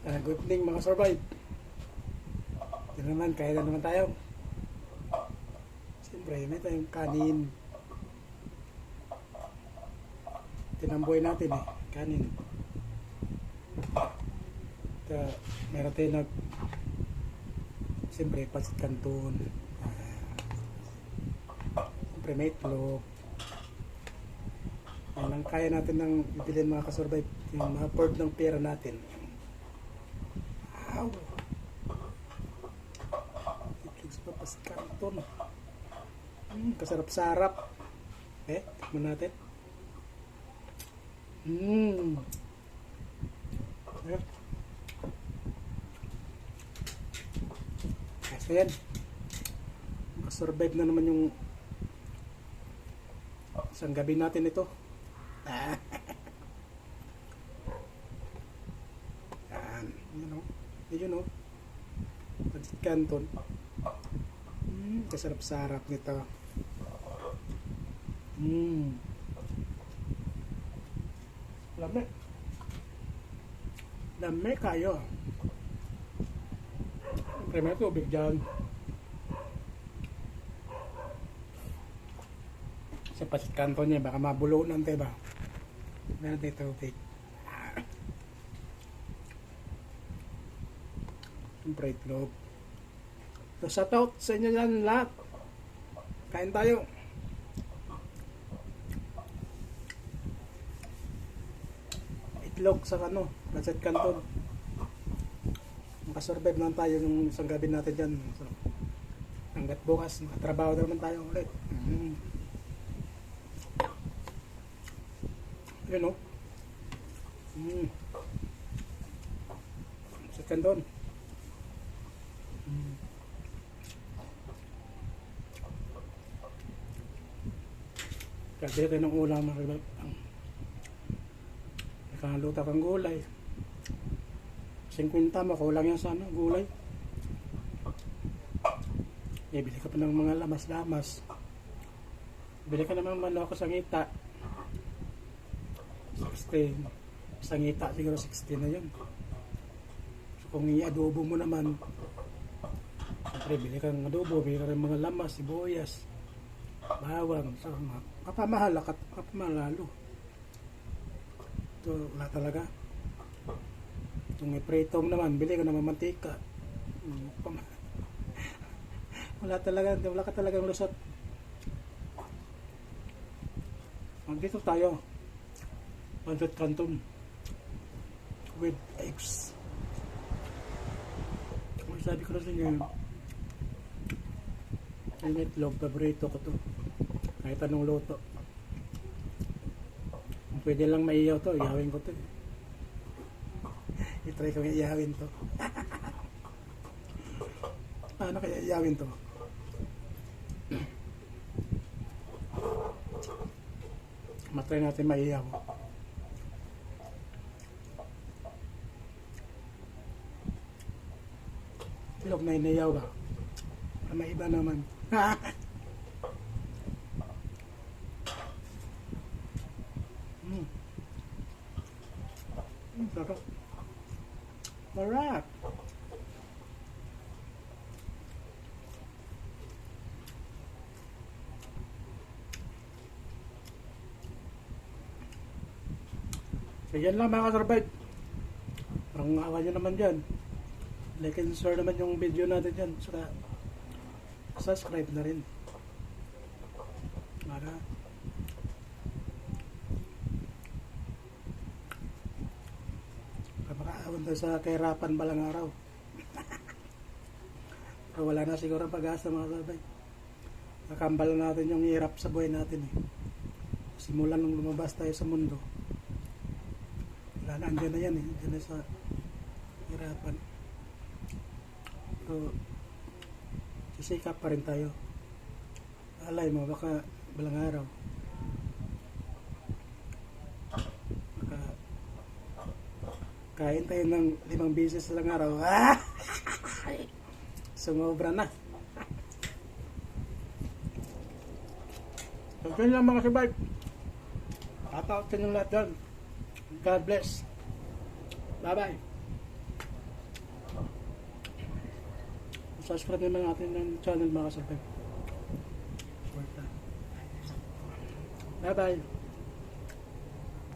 Good evening mga survive. Ito naman, kaya na naman tayo. Siyempre, may tayong kanin. Tinamboy natin kanin. Ito, meron tayo siyempre, pasit canton. Siyempre, may itlog. Yan ang kaya natin ng ibilin mga kasurvive. Yung ma-afford ng pera natin. Wow! Itlog sa pasit canton. Kasarap-sarap. Tikman natin. So yan, makasurvive na naman yung isang gabi natin ito. Yan, yun o, pasit canton. Kasarap-sarap nito. Lame kayo. Siyempre may tubig dyan. Sa pasit canton niya, baka mabulunan tayo ba? Meron tayo tubig. Siyempre itlog. So shout out sa inyo yan lahat. Kain tayo. Itlog sa pasit canton. Makasurvive naman tayo ng isang gabi natin dyan. So, hanggat bukas, makatrabaho na naman tayo ulit. Yun o. Pasit canton. Kasi tayo ng ulam nakaluta kang gulay 50 makulang yan sa gulay. Bili ka pa ng mga lamas-lamas, bili ka naman manok sa ngita 16, sa ngita siguro 16 na yun. So kung i-adobo mo naman, siyempre bili ka ng adobo, bili ka ng mga lamas, sibuyas, bawang, kapamahal lalo. Ito wala talaga. Kung i-prito mo naman, bili ka naman mantika. Wala ka talagang lusot. Dito tayo, pasit canton with eggs. Kung sabi ko na sa inyo, yung itlog, paborito ko to kahit anong luto. Kung pwede lang maiyaw to, iyawin ko to. I-try ko iyawin to. Paano kaya iyawin to? Matry natin maiyaw. Itlog na inayaw ba? May iba naman. Sarap. Sarap. So yan lang mga ka-survive. Parang awa nyo naman dyan. Like and share naman yung video natin dyan. Saka subscribe na rin. Para makaawan tayo sa kahirapan balang araw. Pero wala na siguro ang pag-asa mga ka-survive. Nakambal natin yung hirap sa buhay natin Simula nung lumabas tayo sa mundo, wala na, andyan na yan andyan na sa hirapan. So sisikap pa rin tayo. Alay mo, baka balang araw kain tayo ng 5 beses sa lang araw. Sumobra na. So yun lang mga survive. Shout out sa inyong lahat dyan. God bless. Bye bye. Subscribe naman natin ng channel mga kasabay. Bye bye.